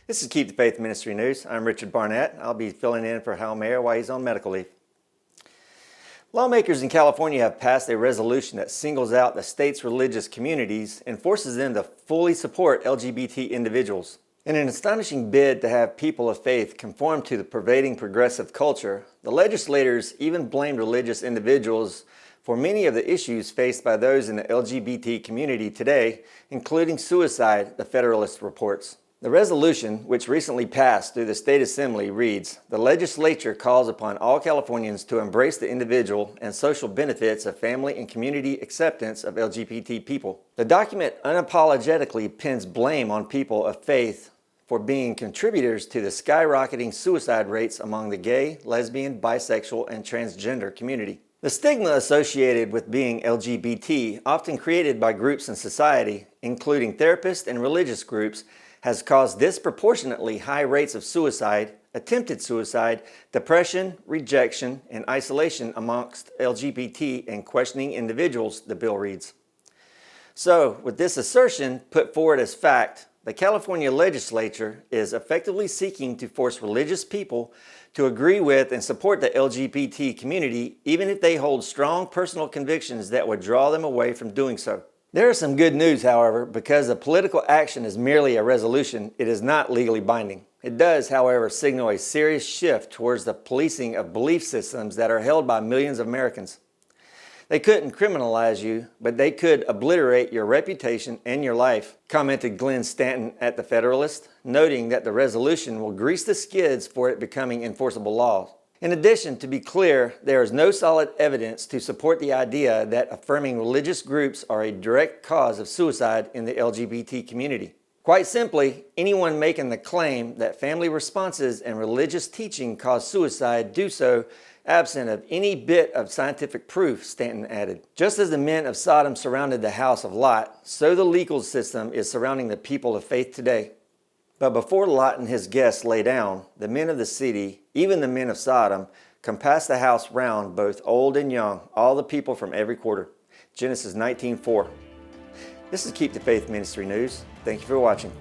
This is Keep the Faith Ministry News. I'm Richard Barnett. I'll be filling in for Hal Mayer while he's on medical leave. Lawmakers in California have passed a resolution that singles out the state's religious communities and forces them to fully support LGBT individuals. In an astonishing bid to have people of faith conform to the pervading progressive culture, the legislators even blamed religious individuals for many of the issues faced by those in the LGBT community today, including suicide, the Federalist reports. The resolution, which recently passed through the State Assembly, reads, "The legislature calls upon all Californians to embrace the individual and social benefits of family and community acceptance of LGBT people." The document unapologetically pins blame on people of faith for being contributors to the skyrocketing suicide rates among the gay, lesbian, bisexual, and transgender community. The stigma associated with being LGBT, often created by groups in society, including therapists and religious groups, has caused disproportionately high rates of suicide, attempted suicide, depression, rejection, and isolation amongst LGBT and questioning individuals, the bill reads. So, with this assertion put forward as fact, the California legislature is effectively seeking to force religious people to agree with and support the LGBT community, even if they hold strong personal convictions that would draw them away from doing so. There is some good news, however, because the political action is merely a resolution, it is not legally binding. It does, however, signal a serious shift towards the policing of belief systems that are held by millions of Americans. They couldn't criminalize you, but they could obliterate your reputation and your life, commented Glenn Stanton at the Federalist, noting that the resolution will grease the skids for it becoming enforceable law. In addition, to be clear, there is no solid evidence to support the idea that affirming religious groups are a direct cause of suicide in the LGBT community. Quite simply, anyone making the claim that family responses and religious teaching cause suicide do so absent of any bit of scientific proof, Stanton added. Just as the men of Sodom surrounded the house of Lot, so the legal system is surrounding the people of faith today. But before Lot and his guests lay down, the men of the city, even the men of Sodom, compassed the house round, both old and young, all the people from every quarter. Genesis 19:4. This is Keep the Faith Ministry News. Thank you for watching.